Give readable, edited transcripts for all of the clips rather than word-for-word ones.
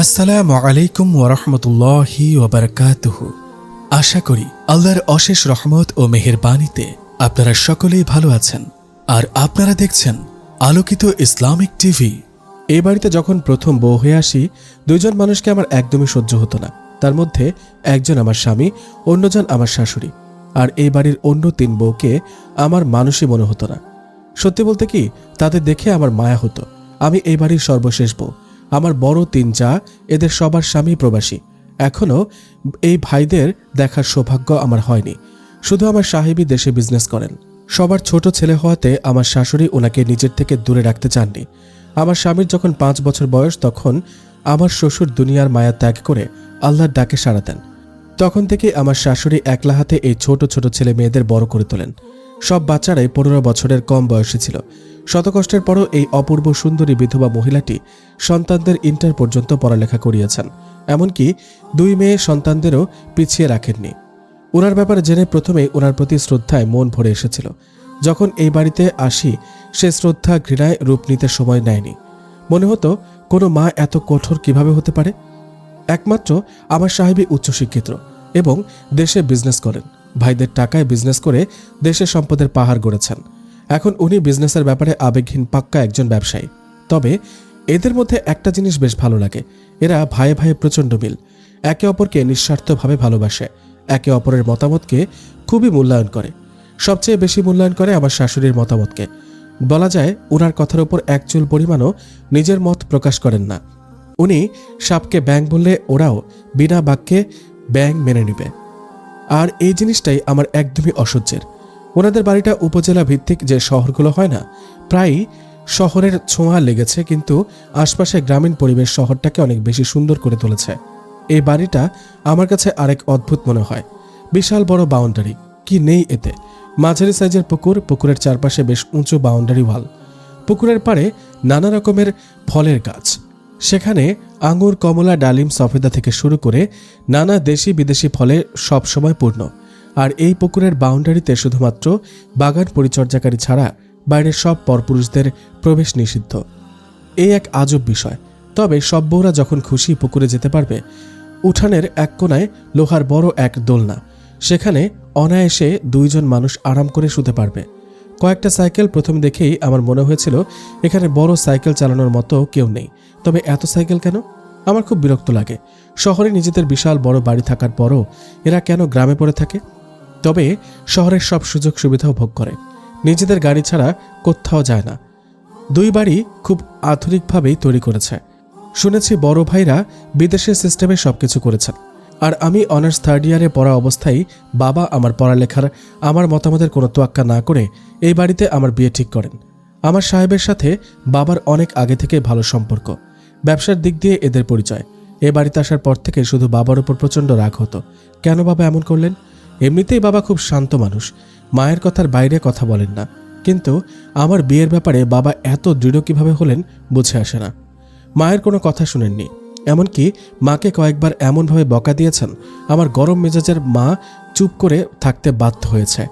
আসসালামু আলাইকুম ওয়ারাহমাতুল্লাহি ওয়াবারাকাতুহু। আশা করি আল্লাহর অশেষ রহমত ও মেহেরবানিতে আপনারা সকলেই ভালো আছেন আর আপনারা দেখছেন আলোকিত ইসলামিক টিভি। এই বাড়িতে যখন প্রথম বউ হয়ে আসি, দুইজন মানুষকে আমার একদমই সহ্য হতো না। তার মধ্যে একজন আমার স্বামী, অন্যজন আমার শাশুড়ি। আর এই বাড়ির অন্য তিন বউকে আমার মানুষই মনে হতো না। সত্যি বলতে কি, তাদের দেখে আমার মায়া হতো। আমি এই বাড়ির সর্বশেষ বউ। আমার বড় তিন যা, এদের সবার স্বামী প্রবাসী। এখনও এই ভাইদের দেখার সৌভাগ্য আমার হয়নি। শুধু আমার সাহেবই দেশে বিজনেস করেন। সবার ছোট ছেলে হওয়াতে আমার শাশুড়ি ওনাকে নিজের থেকে দূরে রাখতে চাননি। আমার স্বামীর যখন 5 বছর বয়স, তখন আমার শ্বশুর দুনিয়ার মায়া ত্যাগ করে আল্লাহর ডাকে সাড়া দেন। তখন থেকে আমার শাশুড়ি একলা হাতে এই ছোট ছোট ছেলে মেয়েদের বড় করে তোলেন। সব বাচ্চারাই 15 বছরের কম বয়সী ছিল। শতকষ্টের পরও এই অপূর্ব সুন্দরী বিধবা মহিলাটি সন্তানদের ইন্টার পর্যন্ত পড়ালেখা করিয়েছেন। এমনকি 2 মেয়ে সন্তানদেরও পিছিয়ে রাখেননি। ওনার ব্যাপারে জেনে প্রথমেই ওনার প্রতি শ্রদ্ধায় মন ভরে এসেছিল। যখন এই বাড়িতে আসি, সে শ্রদ্ধা ঘৃণায় রূপ নিতে সময় নেয়নি। মনে হতো কোনো মা এত কঠোর কিভাবে হতে পারে। একমাত্র আমার সাহেবই উচ্চশিক্ষিত এবং দেশে বিজনেস করেন। ভাইদের টাকায় বিজনেস করে দেশের সম্পদের পাহাড় গড়েছেন। এখন উনি বিজনেসের ব্যাপারে আবেগহীন পাক্কা একজন ব্যবসায়ী। তবে এদের মধ্যে একটা জিনিস বেশ ভালো লাগে, এরা ভাইয়ে ভাইয়ে প্রচণ্ড মিল। একে অপরকে নিঃস্বার্থভাবে ভালোবাসে, একে অপরের মতামতকে খুবই মূল্যায়ন করে। সবচেয়ে বেশি মূল্যায়ন করে আমার শাশুড়ির মতামতকে। বলা যায় ওনার কথার উপর এক চুল পরিমাণও নিজের মত প্রকাশ করেন না। উনি সাপকে ব্যাং বললে ওরাও বিনা বাক্যে ব্যাং মেনে নেবে। আর এই জিনিসটাই আমার একদমই অসহ্যের। ওনাদের বাড়িটা উপজেলা ভিত্তিক যে শহরগুলো হয় না, প্রায়ই শহরের ছোঁয়া লেগেছে, কিন্তু আশপাশে গ্রামীণ পরিবেশ শহরটাকে অনেক বেশি সুন্দর করে তুলেছে। এই বাড়িটা আমার কাছে আরেক অদ্ভুত মনে হয়। বিশাল বড় বাউন্ডারি, কি নেই এতে। মাঝারি সাইজের পুকুর, পুকুরের চারপাশে বেশ উঁচু বাউন্ডারি ওয়াল। পুকুরের পাড়ে নানা রকমের ফলের গাছ। সেখানে আঙুর, কমলা, ডালিম, সফেদা থেকে শুরু করে নানা দেশি বিদেশি ফলে সবসময় পূর্ণ। আর এই পুকুরের বাউন্ডারিতে শুধুমাত্র বাগান পরিচর্যাকারী ছাড়া বাইরের সব পরপুরুষদের প্রবেশ নিষিদ্ধ। এই এক আজব বিষয়। তবে সব বউরা যখন খুশি পুকুরে যেতে পারবে। উঠানের এক কোনায় লোহার বড় এক দোলনা, সেখানে অনায়াসে 2 জন মানুষ আরাম করে শুতে পারবে। কয়েকটা সাইকেল প্রথম দেখেই আমার মনে হয়েছিল এখানে বড় সাইকেল চালানোর মতো কেউ নেই। তবে এত সাইকেল কেন? আমার খুব বিরক্ত লাগে। শহরে নিজেদের বিশাল বড় বাড়ি থাকার পরও এরা কেন গ্রামে পড়ে থাকে? তবে শহরের সব সুযোগ সুবিধাও ভোগ করে, নিজেদের গাড়ি ছাড়া কোথাও যায় না। 2 বাড়ি খুব আধুনিকভাবেই তৈরি করেছে। শুনেছি বড় ভাইরা বিদেশের সিস্টেমে সবকিছু করেছেন। আর আমি অনার্স 3rd ইয়ারে পড়া অবস্থায় বাবা আমার পড়ালেখার আমার মতামতের কোনো তোয়াক্কা না করে এই বাড়িতে আমার বিয়ে ঠিক করেন। আমার সাহেবের সাথে বাবার অনেক আগে থেকে ভালো সম্পর্ক। ব্যবসার দিক দিয়ে এদের পরিচয়। এ বাড়িতে আসার পর থেকে শুধু বাবার উপর প্রচণ্ড রাগ হতো। কেন বাবা এমন করলেন? এমনিতেই বাবা খুব শান্ত মানুষ, মায়ের কথার বাইরে কথা বলেন না। কিন্তু আমার বিয়ের ব্যাপারে বাবা এত দৃঢ় কিভাবে হলেন বুঝে আসে না। মায়ের কোনো কথা শুনেননি। এমনকি মাকে কয়েকবার এমনভাবে বকা দিয়েছেন, আমার গরম মেজাজের মা চুপ করে থাকতে বাধ্য হয়েছে।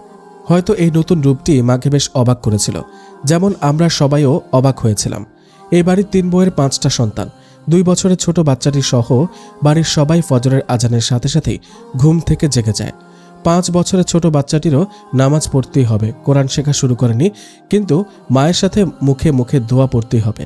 হয়তো এই নতুন রূপটি মাকে বেশ অবাক করেছিল, যেমন আমরা সবাইও অবাক হয়েছিলাম। এই বাড়ির 3 বউয়ের 5টা সন্তান। 2 বছরের ছোট বাচ্চাটি সহ বাড়ির সবাই ফজরের আজানের সাথে সাথেই ঘুম থেকে জেগে যায়। 5 বছরের ছোট বাচ্চাটিরও নামাজ পড়তেই হবে। কোরআন শেখা শুরু করেনি, কিন্তু মায়ের সাথে মুখে মুখে দোয়া পড়তেই হবে।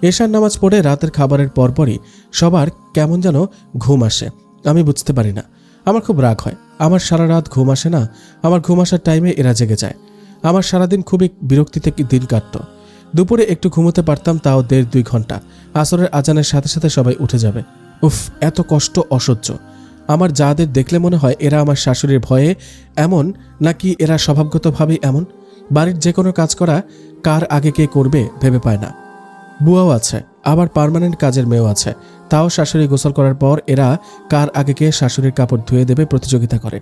এশার নামাজ পড়ে রাতের খাবারের পরপরই সবার কেমন যেন ঘুম আসে। আমি বুঝতে পারি না। আমার খুব রাগ হয়। আমার সারা রাত ঘুম আসে না। আমার ঘুম আসার টাইমে এরা জেগে যায়। আমার সারাদিন খুবই বিরক্তিতে দিন কাটত। দুপুরে একটু ঘুমোতে পারতাম, তাও 1.5-2 ঘন্টা। আসরের আজানের সাথে সাথে সবাই উঠে যাবে। উফ, এত কষ্ট অসহ্য। আমার যাদের দেখলে মনে হয় এরা আমার শাশুড়ির ভয়ে এমন, নাকি এরা স্বভাবগতভাবেই এমন। বাড়ির যে কোনো কাজ করা কার আগে কে করবে ভেবে পায় না। বুয়াও আছে, আবার পার্মানেন্ট কাজের মেয়েও আছে। তাও শাশুড়ি গোসল করার পর এরা কার আগে কে শাশুড়ির কাপড় ধুয়ে দেবে প্রতিযোগিতা করে।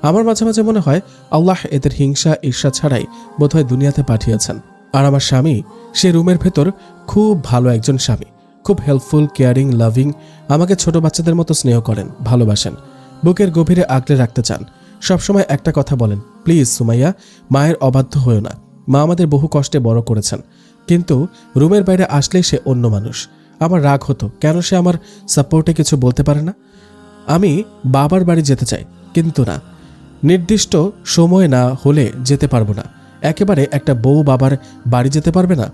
আমার মাঝে মাঝে মনে হয় আল্লাহ এদের হিংসা ঈর্ষা ছাড়াই বোধহয় দুনিয়াতে পাঠিয়েছেন। আর আমার স্বামী, সে রুমের ভেতর খুব ভালো একজন স্বামী, খুব হেল্পফুল, কেয়ারিং, লাভিং। আমাকে ছোট বাচ্চাদের মতো স্নেহ করেন, ভালোবাসেন, বুকের গভীরে আগলে রাখতে চান। সবসময় একটা কথা বলেন, প্লিজ সুমাইয়া, মায়ের অবাধ্য হয়েও না। মা আমাদের বহু কষ্টে বড় করেছেন, কিন্তু রুমের বাইরে আসলেই সে অন্য মানুষ। আমার রাগ হতো কেন সে আমার সাপোর্টে কিছু বলতে পারে না। আমি বাবার বাড়ি যেতে চাই, কিন্তু না, নির্দিষ্ট সময় না হলে যেতে পারবো না। একেবারে একটা বউ বাবার বাড়ি যেতে পারবে না?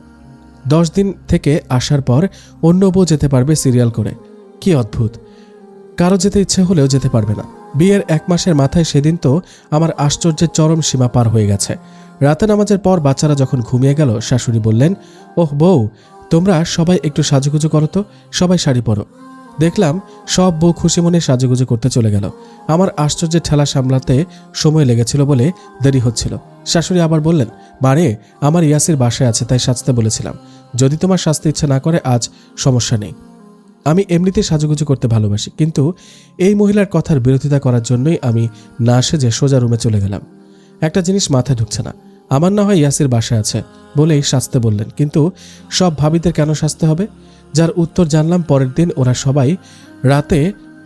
10 দিন থেকে আসার পর অন্য বউ যেতে পারবে সিরিয়াল করে। কি অদ্ভুত! কারো যেতে ইচ্ছে হলেও যেতে পারবে না। বিয়ের 1 মাসের মাথায় সেদিন তো আমার আশ্চর্যের চরম সীমা পার হয়ে গেছে। রাতে নামাজের পর বাচ্চারা যখন ঘুমিয়ে গেল, শাশুড়ি বললেন, ওহ বউ, তোমরা সবাই একটু সাজুগুজু করো তো, সবাই শাড়ি পরো। দেখলাম সব বউ খুশি মনে সাজুগুজু করতে চলে গেল। আমার আশ্চর্যের ঠেলা সামলাতে সময় লেগেছিল বলে দেরি হচ্ছিল। শাশুড়ি আবার বললেন, মারে, আমার ইয়াসির বাসায় আছে তাই সাজতে বলেছিলাম, যদি তোমার সাজতে ইচ্ছা না করে আজ সমস্যা নেই। আমি এমনিতে সাজুগুজু করতে ভালোবাসি, কিন্তু এই মহিলার কথার বিরোধিতা করার জন্যই আমি না সেজে সোজা রুমে চলে গেলাম। একটা জিনিস মাথায় ঢুকছে না, আমার না হয় ইয়াসির বাসায় আছে বলেই সাজতে বললেন, কিন্তু সব ভাবিদের কেন সাজতে হবে? যার উত্তর জানলাম পরের দিন ওরা সবাই রাতে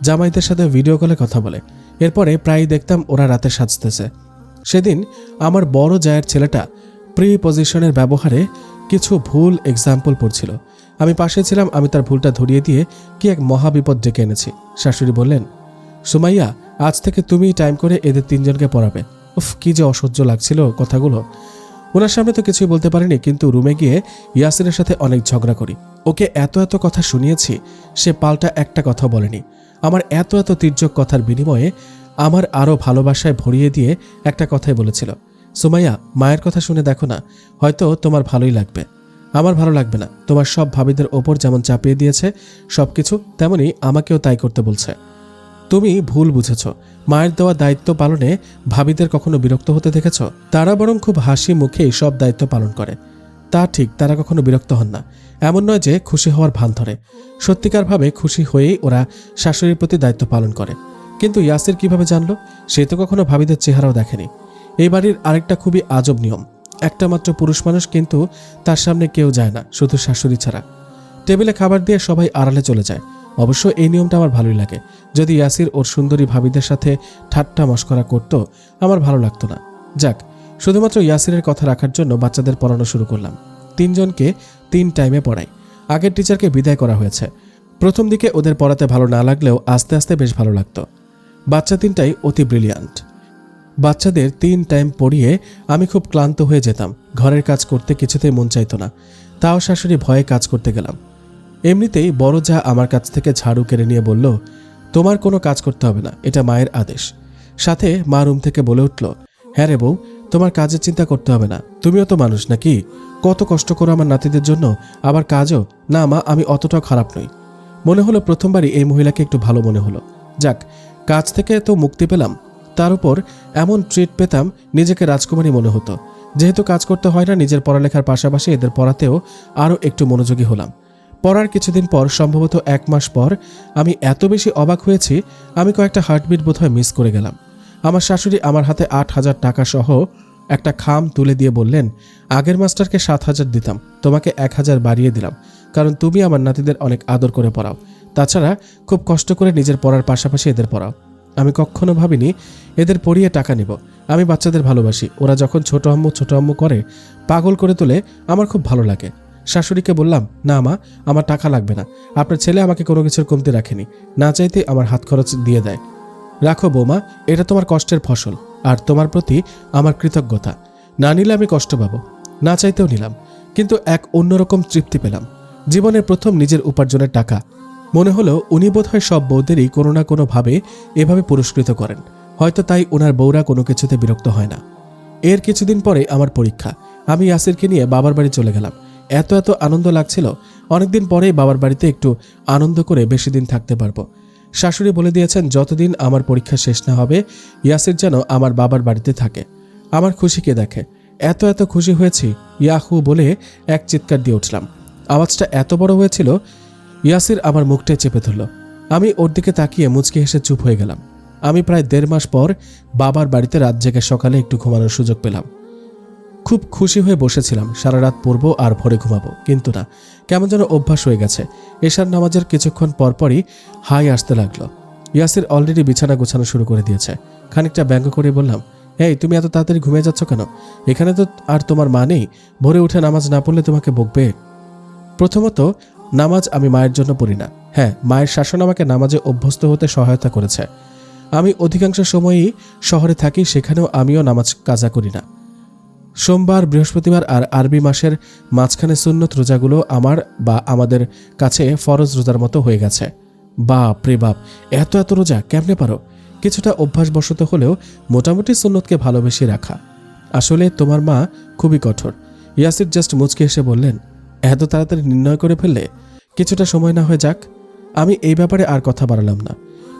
জামাইদের সাথে ভিডিও কলে কথা বলে। এরপরে প্রায়ই দেখতাম ওরা রাতে সাজতেছে। সেদিন আমার বড় জায়ের ছেলেটা প্রি পজিশনের ব্যবহারে কিছু ভুল এক্সাম্পল পড়ছিল। আমি পাশে ছিলাম, আমি তার ভুলটা ধরিয়ে দিয়ে কি এক মহাবিপদ ডেকে এনেছি। শাশুড়ি বললেন, সুমাইয়া, আজ থেকে তুমিই টাইম করে এদের 3 জনকে পড়াবে। উফ, কি যে অসহ্য লাগছিল কথাগুলো। ওনার সামনে তো কিছুই বলতে পারিনি, কিন্তু রুমে গিয়ে ইয়াসিরের সাথে অনেক ঝগড়া করি। ওকে এত এত কথা শুনিয়েছি, সে পাল্টা একটা কথা বলেনি। আমার এত এত তির্যক কথার বিনিময়ে আমার আরও ভালোবাসায় ভরিয়ে দিয়ে একটা কথাই বলেছিল, সুমাইয়া, মায়ের কথা শুনে দেখো না, হয়তো তোমার ভালোই লাগবে। আমার ভালো লাগবে না। তোমার সব ভাবিদের ওপর যেমন চাপিয়ে দিয়েছে সবকিছু, তেমনি আমাকেও তাই করতে বলছে। তুমি ভুল বুঝেছ। মায়ের দেওয়া দায়িত্ব পালনে ভাবিদের কখনো বিরক্ত হতে দেখেছ? তারা বরং খুব হাসি মুখেই সব দায়িত্ব পালন করে। তা ঠিক, তারা কখনো বিরক্ত হন না। এমন নয় যে খুশি হওয়ার ভান ধরে, সত্যিকারভাবে খুশি হয়েই ওরা শাশুড়ির প্রতি দায়িত্ব পালন করে। কিন্তু ইয়াসির কিভাবে জানলো? সে তো কখনো ভাবিদের চেহারাও দেখেনি। এই বাড়ির আরেকটা খুবই আজব নিয়ম, একটা মাত্র পুরুষ মানুষ, কিন্তু তার সামনে কেউ যায় না, শুধু শাশুড়ি ছাড়া। টেবিলে খাবার দিয়ে সবাই আড়ালে চলে যায়। অবশ্য এই নিয়মটা আমার ভালোই লাগে। যদি ইয়াসির ওর সুন্দরী ভাবিদের সাথে ঠাট্টা মশকরা করত, আমার ভালো লাগতো না। যাক, শুধুমাত্র ইয়াসিরের কথা রাখার জন্য বাচ্চাদের পড়ানো শুরু করলাম। 3 জনকে 3 টাইমে পড়াই। আগের টিচারকে বিদায় করা হয়েছে। প্রথম দিকে ওদের পড়াতে ভালো না লাগলেও আস্তে আস্তে বেশ ভালো লাগতো। বাচ্চা 3টাই অতি ব্রিলিয়ান্ট। বাচ্চাদের 3 টাইম পড়িয়ে আমি খুব ক্লান্ত হয়ে যেতাম। ঘরের কাজ করতে কিছুতেই মন চাইতো না, তাও শাশুড়ি ভয়ে কাজ করতে গেলাম। এমনিতেই বড় যা আমার কাছ থেকে ঝাড়ু কেড়ে নিয়ে বলল, তোমার কোনো কাজ করতে হবে না, এটা মায়ের আদেশ। সাথে মা রুম থেকে বলে উঠল, হ্যাঁ রে বউ, তোমার কাজের চিন্তা করতে হবে না, তুমিও তো মানুষ নাকি? কত কষ্ট করো আমার নাতিদের জন্য, আবার কাজও। না মা, আমি অতটাও খারাপ নই। মনে হলো প্রথমবারই এই মহিলাকে একটু ভালো মনে হলো। যাক, কাজ থেকে তো মুক্তি পেলাম, তার উপর এমন ট্রিট পেতাম, নিজেকে রাজকুমারী মনে হতো। যেহেতু কাজ করতে হয় না, নিজের পড়ালেখার পাশাপাশি এদের পড়াতেও আরও একটু মনোযোগী হলাম। পড়ার কিছুদিন পর, সম্ভবত 1 মাস পর, আমি এত বেশি অবাক হয়েছি, আমি কয়েকটা হার্টবিট বোধহয় মিস করে গেলাম। আমার শাশুড়ি আমার হাতে 8,000 টাকা সহ একটা খাম তুলে দিয়ে বললেন, আগের মাস্টারকে 7,000 দিতাম, তোমাকে 1,000 বাড়িয়ে দিলাম, কারণ তুমি আমার নাতিদের অনেক আদর করে পড়াও। তাছাড়া খুব কষ্ট করে নিজের পড়ার পাশাপাশি এদের পড়াও। আমি কখনো ভাবিনি এদের পড়িয়ে টাকা নিব। আমি বাচ্চাদের ভালোবাসি। ওরা যখন ছোট আম্মু করে পাগল করে তোলে, আমার খুব ভালো লাগে। শাশুড়িকে বললাম, না মা, আমার টাকা লাগবে না, আপনার ছেলে আমাকে কোনো কিছুর কমতি রাখেনি, না চাইতে আমার হাত খরচ দিয়ে দেয়। রাখো বৌমা, এটা তোমার কষ্টের ফসল, আর তোমার প্রতি আমার কৃতজ্ঞতা। না নিলে আমি কষ্ট পাবো, না চাইতেও নিলাম, কিন্তু এক অন্যরকম তৃপ্তি পেলাম। জীবনের প্রথম নিজের উপার্জনের টাকা। মনে হলো উনি বোধহয় সব বউদেরই কোনো না কোনোভাবে এভাবে পুরস্কৃত করেন, হয়তো তাই ওনার বউরা কোনো কিছুতে বিরক্ত হয় না। এর কিছুদিন পরে আমার পরীক্ষা। আমি ইয়াসিরকে নিয়ে বাবার বাড়ি চলে গেলাম। এত এত আনন্দ লাগছিল, অনেকদিন পরেই বাবার বাড়িতে একটু আনন্দ করে বেশি দিন থাকতে পারবো। শাশুড়ি বলে দিয়েছেন, যতদিন আমার পরীক্ষা শেষ না হবে ইয়াসির যেন আমার বাবার বাড়িতে থাকে। আমার খুশিকে দেখে এত এত খুশি হয়েছি, ইয়াহু বলে এক চিৎকার দিয়ে উঠলাম। আওয়াজটা এত বড় হয়েছিল, ইয়াসির আমার মুখটাই চেপে ধরল। আমি ওর দিকে তাকিয়ে মুচকি হেসে চুপ হয়ে গেলাম। আমি প্রায় 1.5 মাস পর বাবার বাড়িতে রাত জেগে সকালে একটু ঘুমানোর সুযোগ পেলাম। খুব খুশি হয়ে বসেছিলাম, সারা রাত পড়বো আর ভোরে ঘুমাবো, কিন্তু না, কেমন যেন অভ্যাস হয়ে গেছে। এশার নামাজের কিছুক্ষণ পরপরই হাই আসতে লাগলো। ইয়াসির অলরেডি বিছানা গোছানো শুরু করে দিয়েছে। খানিকটা ব্যঙ্গ করে বললাম, এই তুমি এত তাড়াতাড়ি ঘুমিয়ে যাচ্ছ কেন? এখানে তো আর তোমার মা নেই, ভোরে উঠে নামাজ না পড়লে তোমাকে বকবে। প্রথমত নামাজ আমি মায়ের জন্য পড়ি না। হ্যাঁ, মায়ের শাসন আমাকে নামাজে অভ্যস্ত হতে সহায়তা করেছে। আমি অধিকাংশ সময়ই শহরে থাকি, সেখানেও আমিও নামাজ কাজা করি না। সোমবার, বৃহস্পতিবার আর আরবি মাসের মাঝখানে সুন্নত রোজাগুলো আমার বা আমাদের কাছে ফরজ রোজার মতো হয়ে গেছে। বাপ রে বাপ, এত এত রোজা কেমনে পারো? কিছুটা অভ্যাসবশত হলেও মোটামুটি সুন্নতকে ভালোবেসে রাখা। আসলে তোমার মা খুবই কঠোর। ইয়াসির জাস্ট মুচকে এসে বললেন, এত তাড়াতাড়ি নির্ণয় করে ফেললে? কিছুটা সময় না হয়ে যাক। আমি এই ব্যাপারে আর কথা বাড়ালাম না।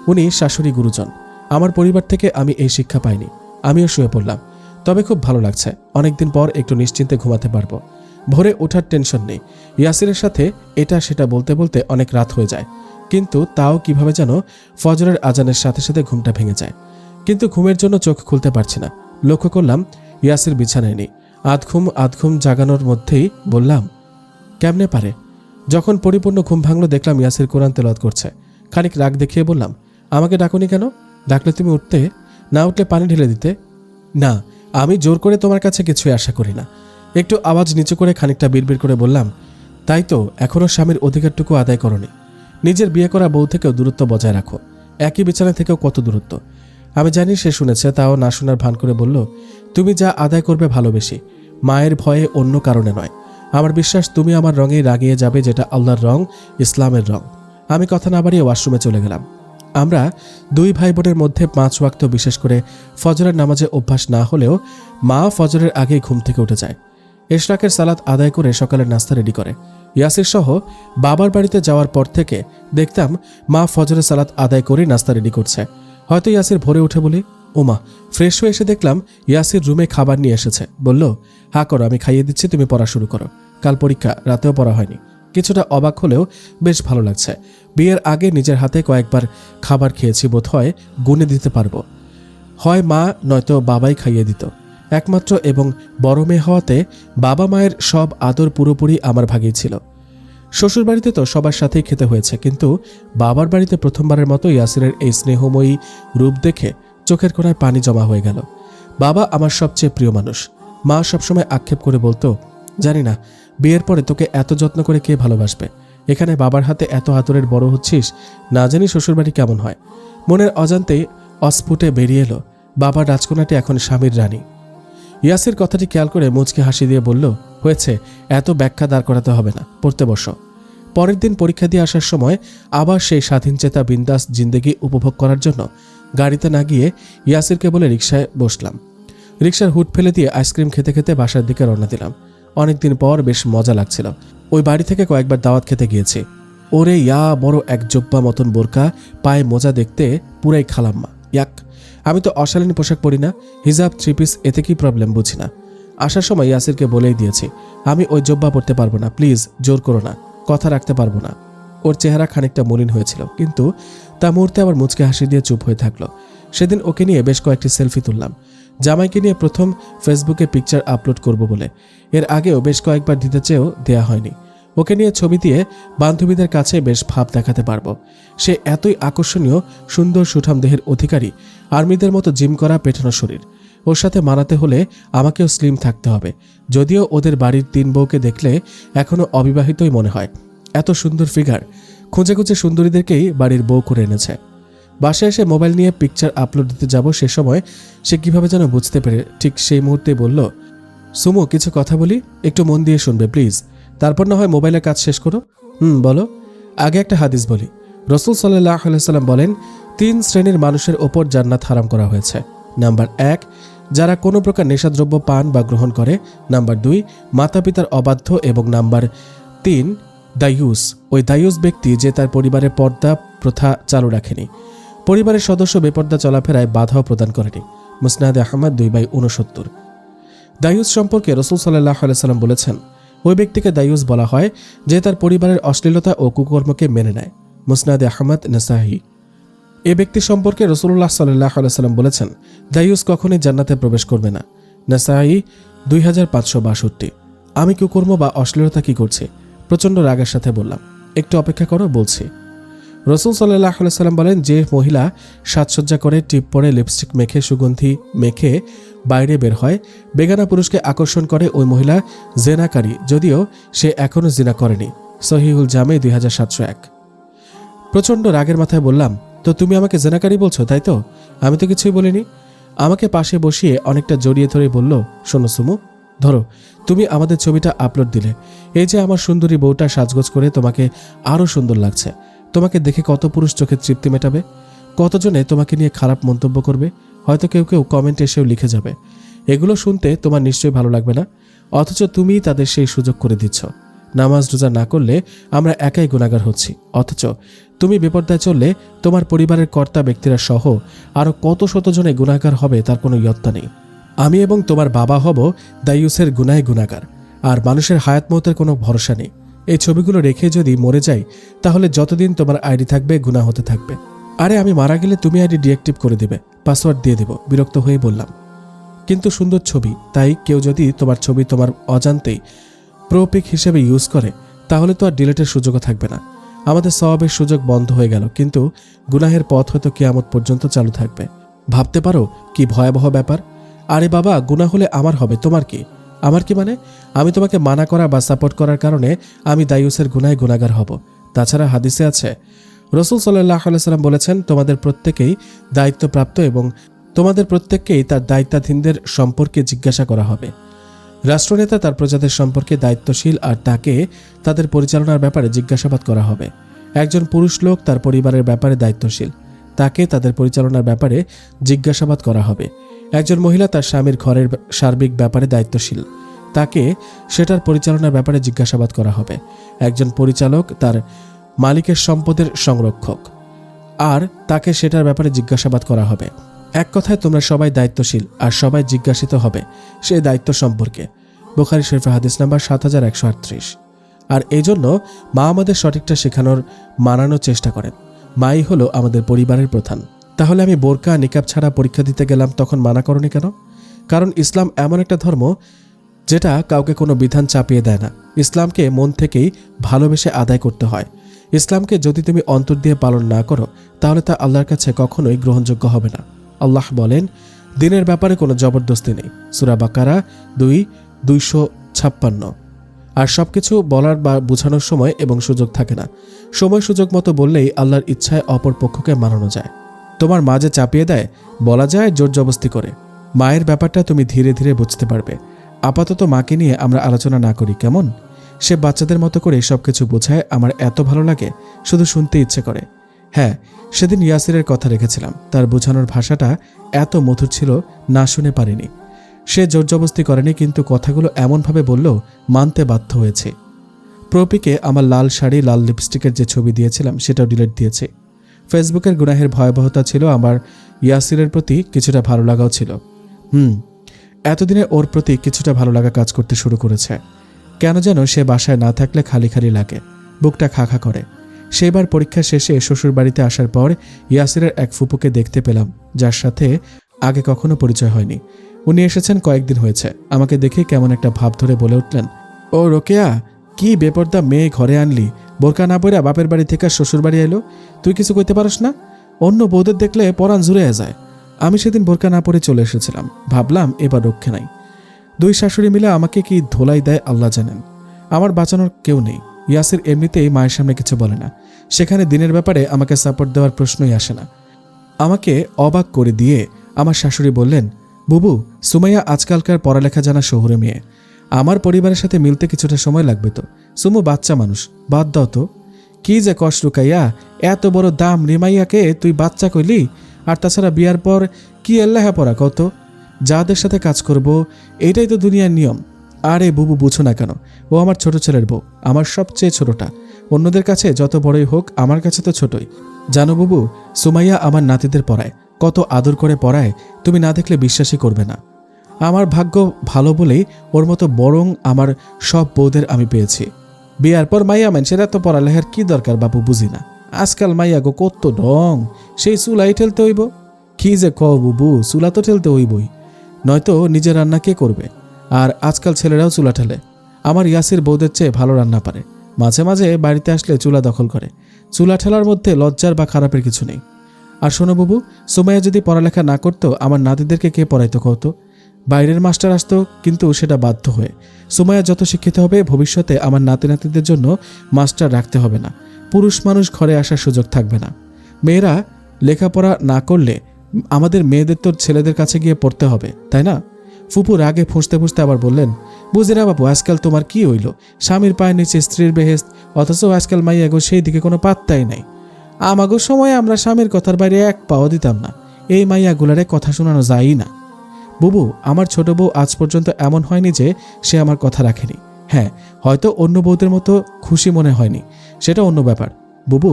উনি শাশুড়ি গুরুজন। আমার পরিবার থেকে আমি এই শিক্ষা পাইনি। আমিও শুয়ে পড়লাম। তবে খুব ভালো লাগছে। অনেকদিন পর একটু নিশ্চিন্তে ঘুমাতে পারবো। ভোরে ওঠার টেনশন নেই। ইয়াসিরের সাথে এটা সেটা বলতে বলতে অনেক রাত হয়ে যায়, কিন্তু তাও কিভাবে যেন ফজরের আজানের সাথে সাথে ঘুমটা ভেঙে যায়। কিন্তু ঘুমের জন্য চোখ খুলতে পারছি না। লক্ষ্য করলাম ইয়াসির বিছানায় নেই। আধঘুম জাগানোর মধ্যেই বললাম, কেমনে পারে? যখন পরিপূর্ণ ঘুম ভাঙলো দেখলাম ইয়াসির কোরআন তেলাওয়াত করছে। খানিক রাগ দেখিয়ে বললাম, আমাকে ডাকুনি কেন? ডাকলে তুমি উঠতে, না উঠলে পানি ঢেলে দিতে। না, আমি জোর করে তোমার কাছে কিছুই আশা করি না। একটু আওয়াজ নিচু করে খানিকটা বিড়বিড় করে বললাম, তাই তো এখনও স্বামীর অধিকারটুকু আদায় করনি। নিজের বিয়ে করা বউ থেকেও দূরত্ব বজায় রাখো। একই বিছানা থেকেও কত দূরত্ব। আমি জানি সে শুনেছে, তাও না শোনার ভান করে বলল, তুমি যা আদায় করবে ভালোবেসে, মায়ের ভয়ে, অন্য কারণে নয়। আমার বিশ্বাস তুমি আমার রঙেই রাগিয়ে যাবে, যেটা আল্লাহর রং, ইসলামের রং। আমি কথা না বাড়িয়ে ওয়াশরুমে চলে গেলাম। আমরা দুই ভাই বোনের মধ্যে 5 ওয়াক্ত, বিশেষ করে ফজরের নামাজে অভ্যাস না হলেও মা ফজরের আগেই ঘুম থেকে উঠে যায়। ইশরাকের সালাত আদায় করে সকালের নাস্তা রেডি করে। ইয়াসির সহ বাবার বাড়িতে যাওয়ার পর থেকে দেখতাম মা ফজরের সালাত আদায় করে নাস্তা রেডি করছে। হয়তো ইয়াসির ভোরে উঠে বলি, ওমা, ফ্রেশ হয়ে এসে দেখলাম ইয়াসির রুমে খাবার নিয়ে এসেছে। বলল, হা করো, আমি খাইয়ে দিচ্ছি, তুমি পড়া শুরু করো। কাল পরীক্ষা, রাতেও পড়া হয়নি। কিছুটা অবাক হলেও বেশ ভালো লাগছে। বিয়ের আগে নিজের হাতে কয়েকবার খাবার খেয়েছি, বোধ হয় গুণে দিতে পারবো। হয় মা নয়তো বাবাই খাইয়ে দিত। একমাত্র এবং বড় মেয়ে হওয়াতে বাবা মায়ের সব আদর পুরোপুরি আমার ভাগেই ছিল। শ্বশুরবাড়িতে তো সবার সাথেই খেতে হয়েছে, কিন্তু বাবার বাড়িতে প্রথমবারের মতো ইয়াসিরের এই স্নেহময়ী রূপ দেখে চোখের কোণায় পানি জমা হয়ে গেল। বাবা আমার সবচেয়ে প্রিয় মানুষ। মা সবসময় আক্ষেপ করে বলতো, জানি না বিয়ের পরে তোকে এত যত্ন করে কে ভালোবাসবে। এখানে বাবার হাতে এত আদরের বড় হচ্ছিস, না জানি শ্বশুরবাড়ি কেমন হয়। মনের অজান্তেই অস্ফুটে বেরিয়ে এলো, বাবার রাজকন্যাটি এখন স্বামীর রানী। ইয়াসির কথাটি খেয়াল করে মুচকে হাসি দিয়ে বলল, হয়েছে, এত ব্যাখ্যা দাঁড় করাতে হবে না, পড়তে বসো। পরের দিন পরীক্ষা দিয়ে আসার সময় আবার সেই স্বাধীনচেতা বিন্দাস জিন্দেগি উপভোগ করার জন্য গাড়িতে না গিয়ে ইয়াসিরকে বলে রিকশায় বসলাম। রিকশার হুড ফেলে দিয়ে আইসক্রিম খেতে খেতে বাসার দিকে রওনা দিলাম। অনেকদিন পর বেশ মজা লাগছিল। ওই বাড়ি থেকে কয়েকবার দাওয়াত খেতে গিয়েছি। ওরে ইয়া, বড় এক জব্বা মতন বোরকা, পায়ে মোজা, দেখতে পুরাই খালাম্মা। ইয়াক, আমি তো অশালীন পোশাক পরি না, হিজাব, 3 পিস, এতে কি প্রবলেম বুঝি না। আসার সময় ইয়াসিরকে বলেই দিয়েছি, আমি ওই জব্বা পরতে পারবো না, প্লিজ জোর করো না, কথা রাখতে পারবো না। ওর চেহারা খানিকটা মলিন হয়েছিল, কিন্তু তা মুহূর্তে আবার মুচকে হাসি দিয়ে চুপ হয়ে থাকলো। সেদিন ওকে নিয়ে বেশ কয়েকটি সেলফি তুললাম, জামাইকে নিয়ে প্রথম ফেসবুকে পিকচার আপলোড করব বলে। এর আগেও বেশ কয়েকবার দিতে চেয়েও দেয়া হয়নি। ওকে নিয়ে ছবি দিয়ে বান্ধবীদের কাছে বেশ ভাব দেখাতে পারবো। সে এতই আকর্ষণীয়, সুন্দর সুঠাম দেহের অধিকারী, আর্মিদের মতো জিম করা পেটানো শরীর। ওর সাথে মানাতে হলে আমাকেও স্লিম থাকতে হবে। যদিও ওদের বাড়ির 3 বউকে দেখলে এখনো অবিবাহিতই মনে হয়। এত সুন্দর ফিগার, খুঁজে খুঁজে সুন্দরীদেরকেই বাড়ির বউ করে এনেছে। বাসায় এসে মোবাইল নিয়ে পিকচার আপলোড দিতে যাব, সে সময় সে কিভাবে যেন বুঝতে পেরে ঠিক সেই মুহূর্তে বলল, সুমু, কিছু কথা বলি, একটু মন দিয়ে শুনবে প্লিজ, তারপর না হয় মোবাইলের কাজ শেষ করো। বলো। আগে একটা হাদিস বলি। রাসূল সাল্লাল্লাহু আলাইহি ওয়াসাল্লাম বলেন, 3 শ্রেণীর মানুষের ওপর জান্নাত হারাম করা হয়েছে। নাম্বার 1, যারা কোনো প্রকার নেশাদ্রব্য পান বা গ্রহণ করে। নাম্বার 2, মাতা পিতার অবাধ্য। এবং নাম্বার 3, দায়ুস। ওই দায়ুস ব্যক্তি যে তার পরিবারের পর্দা প্রথা চালু রাখেনি, পরিবারের সদস্য বেপর্দা চলাফেরায় বাধাও প্রদান করেনি। মুসনাদে আহমদ 2/69। দায়ুস সম্পর্কে রাসূল সাল্লাল্লাহু আলাইহি ওয়াসাল্লাম বলেছেন, ওই ব্যক্তিকে দায়ুস বলা হয় যে তার পরিবারের অশ্লীলতা ও কুকর্মকে মেনে নেয়। মুসনাদে আহমদ, নাসাঈ। এ ব্যক্তি সম্পর্কে রাসূলুল্লাহ সাল্লাল্লাহু আলাইহি ওয়াসাল্লাম বলেছেন, দায়ুস কখনোই জান্নাতে প্রবেশ করবে না। নাসাঈ 2562। আমি কুকর্ম বা অশ্লীলতা কি করছি? প্রচণ্ড রাগের সাথে বললাম, একটু অপেক্ষা করো, বলছি। রাসূল সাল্লাল্লাহু আলাইহি ওয়াসাল্লাম বলেন, যে মহিলা সাজসজ্জা করে, টিপ পরে, লিপস্টিক মেখে, সুগন্ধি মেখে বাইরে বের হয়, বেগানা পুরুষকে আকর্ষণ করে, ওই মহিলা জিনাকারী, যদিও সে এখনো জিনা করেনি। সহিহুল জামে 2701। প্রচণ্ড রাগের মাথায় বললাম, তো তুমি আমাকে জেনাকারী বলছো তাই তো? আমি তো কিছুই বলিনি। আমাকে পাশে বসিয়ে অনেকটা জড়িয়ে ধরে বলল, শোনো সুমু, ধরো তুমি আমাদের ছবিটা আপলোড দিলে, এই যে আমার সুন্দরী বউটা সাজগোজ করে তোমাকে আরও সুন্দর লাগছে, তোমাকে দেখে কত পুরুষ চোখে তৃপ্তি মেটাবে, কতজনে তোমাকে নিয়ে খারাপ মন্তব্য করবে, হয়তো কেউ কেউ কমেন্ট এসেও লিখে যাবে। এগুলো শুনতে তোমার নিশ্চয়ই ভালো লাগবে না? অথচ তুমিই তাদের সেই সুযোগ করে দিচ্ছ। নামাজ রোজা না করলে আমরা একাই গুনাহগার হচ্ছি, অথচ তুমি বিপর্দায় চললে তোমার পরিবারের কর্তা ব্যক্তিরা সহ আরও কত শতজনে গুনাহগার হবে তার কোনো ইয়ত্তা নেই। আমি এবং তোমার বাবা হব দায়ুসের গুনাহে গুনাহগার, আর মানুষের হায়াত মতের কোনো ভরসা নেই। এই ছবিগুলো রেখে যদি মরে যাই তাহলে যতদিন তোমার আইডি থাকবে গুনাহ হতে থাকবে। আরে আমি মারা গেলে তুমি আইডি ডিঅ্যাক্টিভ করে দিবে, পাসওয়ার্ড দিয়ে দেব। বিরক্ত হয়ে বললাম, কিন্তু সুন্দর ছবি, তাই কেউ যদি তোমার ছবি তোমার অজান্তেই প্রোপিক হিসেবে ইউজ করে তাহলে তো আর ডিলেটের সুযোগও থাকবে না। আমাদের সওয়াবের সুযোগ বন্ধ হয়ে গেল, কিন্তু গুনাহের পথ হয়তো কিয়ামত পর্যন্ত চালু থাকবে। ভাবতে পারো কি ভয়াবহ ব্যাপার? আরে বাবা, গুনাহ হলে আমার হবে, তোমার কি? আমার কি মানে? আমি তোমাকে মানা করা বা সাপোর্ট করার কারণে আমি দায়ুসের গুনাহে গুনাহগার হব। তাছাড়া হাদিসে আছে, রাসূল সাল্লাল্লাহু আলাইহি ওয়াসাল্লাম বলেছেন, তোমাদের প্রত্যেকেই দায়িত্বপ্রাপ্ত এবং তোমাদের প্রত্যেককেই তার দায়িত্বাধীনদের সম্পর্কে জিজ্ঞাসা করা হবে। রাষ্ট্রনেতা তার প্রজাদের সম্পর্কে দায়িত্বশীল, আর তাকে তাদের পরিচালনার ব্যাপারে জিজ্ঞাসাবাদ করা হবে। একজন পুরুষ লোক তার পরিবারের ব্যাপারে দায়িত্বশীল, তাকে তাদের পরিচালনার ব্যাপারে জিজ্ঞাসাবাদ করা হবে। একজন মহিলা তার স্বামীর ঘরের সার্বিক ব্যাপারে দায়িত্বশীল, তাকে সেটার পরিচালনার ব্যাপারে জিজ্ঞাসাবাদ করা হবে। একজন পরিচালক তার মালিকের সম্পদের সংরক্ষক, আর তাকে সেটার ব্যাপারে জিজ্ঞাসাবাদ করা হবে। এক কথায় তোমরা সবাই দায়িত্বশীল, আর সবাই জিজ্ঞাসিত হবে সেই দায়িত্ব সম্পর্কে। বুখারী শরীফের হাদিস নাম্বার 7138। আর এই জন্য মা আমাদের সঠিকটা শেখানোর মানানোর চেষ্টা করেন। মাই হলো আমাদের পরিবারের প্রধান। তাহলে আমি বোরকা নিকাব ছাড়া পরীক্ষা দিতে গেলাম, তখন মানা করনি কেন? কারণ ইসলাম এমন একটা ধর্ম যেটা কাউকে কোনো বিধান চাপিয়ে দেয় না। ইসলামকে মন থেকেই ভালোবেসে আদায় করতে হয়। ইসলামকে যদি তুমি অন্তর দিয়ে পালন না করো তাহলে তা আল্লাহর কাছে কখনোই গ্রহণযোগ্য হবে না। আল্লাহ বলেন, দিনের ব্যাপারে কোনো জবরদস্তি নেই। সূরা বাকারা 2:256। আর সবকিছু বলার বা বোঝানোর সময় এবং সুযোগ থাকে না। সময় সুযোগ মতো বললেই আল্লাহর ইচ্ছায় অপর পক্ষকে মানানো যায়। তোমার মা যে চাপিয়ে দেয়, বলা যায় জোর জবস্তি করে। মায়ের ব্যাপারটা তুমি ধীরে ধীরে বুঝতে পারবে। আপাতত মাকে নিয়ে আমরা আলোচনা না করি, কেমন? সে বাচ্চাদের মতো করে সবকিছু বোঝায়, আমার এত ভালো লাগে, শুধু শুনতে ইচ্ছে করে। হ্যাঁ, সেদিন ইয়াসিরের কথা রেখেছিলাম, তার বোঝানোর ভাষাটা এত মধুর ছিল, না শুনে পারিনি। সে জোরজবস্তি করেনি, কিন্তু কথাগুলো এমনভাবে বলল মানতে বাধ্য হয়েছে। প্রপিকে আমার লাল শাড়ি, লাল লিপস্টিকের যে ছবি দিয়েছিলাম সেটাও ডিলিট দিয়েছে। ফেসবুকের গুনাহের ভয়াবহতা ছিল, আমার ইয়াসিরের প্রতি কিছুটা ভালো লাগাও ছিল। এতদিনে ওর প্রতি কিছুটা ভালো লাগা কাজ করতে শুরু করেছে। কেন যেন সে বাসায় না থাকলে খালি খালি লাগে, বুকটা খা খা করে। সেবার পরীক্ষা শেষে শ্বশুর বাড়িতে আসার পর ইয়াসিরের এক ফুপুকে দেখতে পেলাম, যার সাথে আগে কখনো পরিচয় হয়নি। উনি এসেছেন কয়েকদিন হয়েছে। আমাকে দেখে কেমন একটা ভাব ধরে বলে উঠলেন, ও রোকেয়া, কি বেপর্দা মেয়ে ঘরে আনলি, বোরকা না পরে বাপের বাড়ি থেকে শ্বশুর বাড়ি এলো, তুই কিছু কইতে পারস না? অন্য বউদের দেখলে পরাণ জুড়ে যায়। আমি সেদিন বোরকা না পরে চলে এসেছিলাম, ভাবলাম এবার রক্ষে নাই। দুই শাশুড়ি মিলে আমাকে কি ধোলাই দেয় আল্লাহ জানেন। আমার বাঁচানোর কেউ নেই। ইয়াসির এমনিতেই মায়ের সামনে কিছু বলে না, সেখানে দিনের ব্যাপারে আমাকে সাপোর্ট দেওয়ার প্রশ্নই আসে না। আমাকে অবাক করে দিয়ে আমার শাশুড়ি বললেন, বুবু, সুমাইয়া আজকালকার পড়ালেখা জানা শহুরে মেয়ে, আমার পরিবারের সাথে মিলতে কিছুটা সময় লাগবে তো। সুমু বাচ্চা মানুষ, বাদ দাও তো। কি যে কষ রুকাইয়া, এত বড় দাম রিমাইয়াকে তুই বাচ্চা কইলি? আর তাছাড়া বিয়ার পর কি আল্লাহা পড়া কত, যাদের সাথে কাজ করব, এইটাই তো দুনিয়ার নিয়ম। আরে বুবু, বুঝো না কেন? ও আমার ছোট ছেলের বউ, আমার সবচেয়ে ছোটটা। অন্যদের কাছে যত বড়ই হোক, আমার কাছে তো ছোটই। জানো বুবু, সুমাইয়া আমার নাতিদের পড়ায়, কত আদর করে পড়ায়, তুমি না দেখলে বিশ্বাসই করবে না। আমার ভাগ্য ভালো বলেই ওর মতো বরং আমার সব বউদের আমি পেয়েছি। বিয়ার পর মাইয়া মানুষের এত পড়ালেখার কি দরকার বাবু, বুঝি না। আজকাল মাইয়া গো কত ঢং, সেই চুলাই ঠেলতে হইব। কি যে ক বুবু, চুলা তো ঠেলতে হইবই, নয়তো নিজের রান্না কে করবে? আর আজকাল ছেলেরাও চুলা ঠেলে। আমার ইয়াসির বউদের চেয়ে ভালো রান্না পারে। মাঝে মাঝে বাড়িতে আসলে চুলা দখল করে। চুলা ঠেলার মধ্যে লজ্জার বা খারাপের কিছু নেই। আর শোনো বুবু, সুমাইয়া যদি পড়ালেখা না করতো, আমার নাতিদেরকে কে পড়াইতো কত? বাইরের মাস্টার আসতো, কিন্তু সেটা বাধ্য হয়ে। সুমাইয়া যত শিক্ষিত হবে, ভবিষ্যতে আমার নাতি নাতিদের জন্য মাস্টার রাখতে হবে না, পুরুষ মানুষ ঘরে আসার সুযোগ থাকবে না। মেয়েরা লেখাপড়া না করলে আমাদের মেয়েদের তো ছেলেদের কাছে গিয়ে পড়তে হবে, তাই না? ফুপু রাগে ফুঁসতে ফুঁসতে আবার বললেন, বুঝি না বাবু, আজকাল তোমার কি হইল? স্বামীর পায়ের নিচে স্ত্রীর বেহেস্ত, অথচ আজকাল মাইয়াগো সেই দিকে কোনো পাত্তাই নাই। আমাগো সময় আমরা স্বামীর কথার বাইরে এক পাও দিতাম না, এই মাইয়াগুলারে কথা শোনানো যায়ই না। বুবু, আমার ছোট বউ আজ পর্যন্ত এমন হয়নি যে সে আমার কথা রাখেনি। হ্যাঁ, হয়তো অন্য বউদের মতো খুশি মনে হয়নি, সেটা অন্য ব্যাপার। বুবু,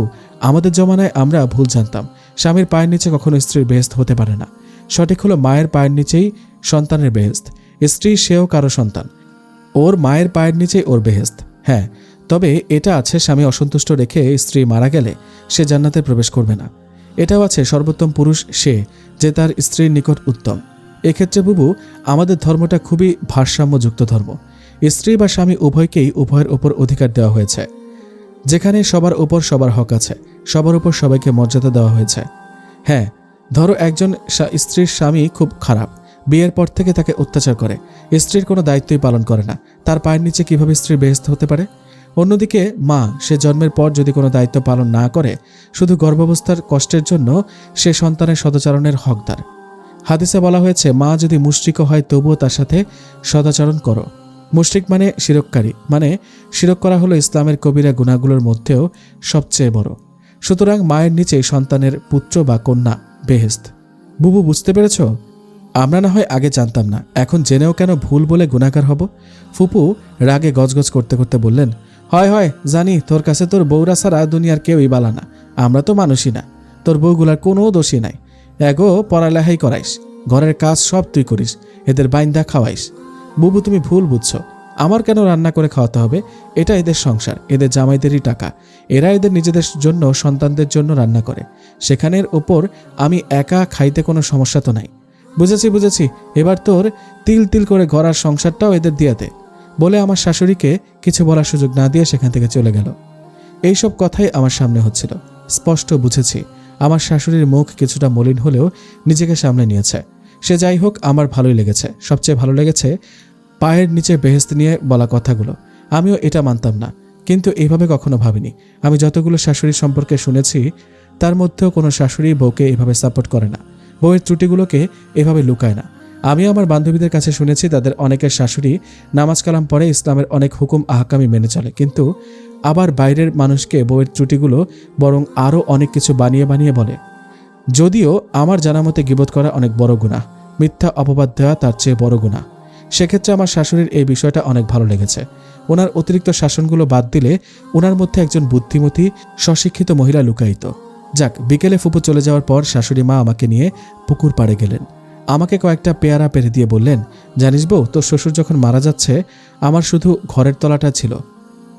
আমাদের জমানায় আমরা ভুল জানতাম, স্বামীর পায়ের নিচে কখনো স্ত্রীর বেহেস্ত হতে পারে না। সঠিক হলো মায়ের পায়ের নিচেই সন্তানের বেহেস্ত। স্ত্রী সেও কারো সন্তান, ওর মায়ের পায়ের নিচেই ওর বেহেস্ত। হ্যাঁ, তবে এটা আছে, স্বামী অসন্তুষ্ট রেখে স্ত্রী মারা গেলে সে জান্নাতে প্রবেশ করবে না। এটাও আছে, সর্বোত্তম পুরুষ সে যে তার স্ত্রীর নিকট উত্তম। এক্ষেত্রে বুবু, আমাদের ধর্মটা খুবই ভারসাম্যযুক্ত ধর্ম। স্ত্রী বা স্বামী উভয়কেই উভয়ের ওপর অধিকার দেওয়া হয়েছে, যেখানে সবার উপর সবার হক আছে, সবার উপর সবাইকে মর্যাদা দেওয়া হয়েছে। হ্যাঁ, ধরো একজন স্ত্রীর স্বামী খুব খারাপ, বিয়ের পর থেকে তাকে অত্যাচার করে, স্ত্রীর কোনো দায়িত্বই পালন করে না, তার পায়ের নিচে কিভাবে স্ত্রীর বেহেস্ত হতে পারে? অন্যদিকে মা, সে জন্মের পর যদি কোনো দায়িত্ব পালন না করে, শুধু গর্ভাবস্থার কষ্টের জন্য সে সন্তানের সদাচরণের হকদার। হাদিসে বলা হয়েছে, মা যদি মুশরিকও হয় তবুও তার সাথে সদাচরণ করো। মুশরিক মানে শিরককারী, মানে শিরক করা হলো ইসলামের কবিরা গুনাহগুলোর মধ্যেও সবচেয়ে বড়। সুতরাং মায়ের নিচে সন্তানের পুত্র বা কন্যা বেহেস্ত। বুবু, বুঝতে পেরেছ? আমরা না হয় আগে জানতাম না, এখন জেনেও কেন ভুল বলে গুনাহগার হব? ফুপু রাগে গজগজ করতে করতে বললেন, হয় হয় জানি, তোর কাছে তোর বউরা ছাড়া দুনিয়ার কেউই বালা না, আমরা তো মানুষই না, তোর বউগুলার কোনো দোষই নাই। এগো পড়ালেখাই করাইস, ঘরের কাজ সব তুই করিস, এদের বাইন্দা খাওয়াইস। বুবু, তুমি ভুল বুঝছো, আমার কেন রান্না করে খাওয়াতে হবে? এটা এদের সংসার, এদের জামাইদেরই টাকা, এরা এদের নিজেদের জন্য সন্তানদের জন্য রান্না করে, সেখানের ওপর আমি একা খাইতে কোনো সমস্যা তো নাই। বুঝেছি বুঝেছি, এবার তোর তিল তিল করে গড়ার সংসারটাও এদের দিয়ে দে, বলে আমার শাশুড়িকে কিছু বলার সুযোগ না দিয়ে সেখান থেকে চলে গেল। এইসব কথাই আমার সামনে হচ্ছিল, স্পষ্ট বুঝেছি আমার শাশুড়ির মুখ কিছুটা মলিন হলেও নিজেকে সামনে নিয়েছে। সে যাই হোক, আমার ভালোই লেগেছে। সবচেয়ে ভালো লেগেছে পায়ের নিচে বেহেস্ত নিয়ে বলা কথাগুলো। আমিও এটা মানতাম না, কিন্তু এইভাবে কখনো ভাবিনি। আমি যতগুলো শাশুড়ির সম্পর্কে শুনেছি, তার মধ্যেও কোনো শাশুড়ি বউকে এভাবে সাপোর্ট করে না, বউয়ের ত্রুটিগুলোকে এভাবে লুকায় না। আমি আমার বান্ধবীদের কাছে শুনেছি, তাদের অনেকের শাশুড়ি নামাজ কালাম পড়ে, ইসলামের অনেক হুকুম আহকামি মেনে চলে, কিন্তু আবার বাইরের মানুষকে বউয়ের ত্রুটিগুলো বরং আরও অনেক কিছু বানিয়ে বানিয়ে বলে। যদিও আমার জানা মতে গীবত করা অনেক বড় গুনাহ, মিথ্যা অপবাদ দেওয়া তার চেয়ে বড় গুনাহ। সেক্ষেত্রে আমার শাশুড়ির এই বিষয়টা অনেক ভালো লেগেছে। ওনার অতিরিক্ত শাসনগুলো বাদ দিলে ওনার মধ্যে একজন বুদ্ধিমতী স্বশিক্ষিত মহিলা লুকায়িত। যাক, বিকেলে ফুপু চলে যাওয়ার পর শাশুড়ি মা আমাকে নিয়ে পুকুর পাড়ে গেলেন। আমাকে কয়েকটা পেয়ারা পেরে দিয়ে বললেন, জানিস বউ, তোর শ্বশুর যখন মারা যাচ্ছে, আমার শুধু ঘরের তলাটা ছিল,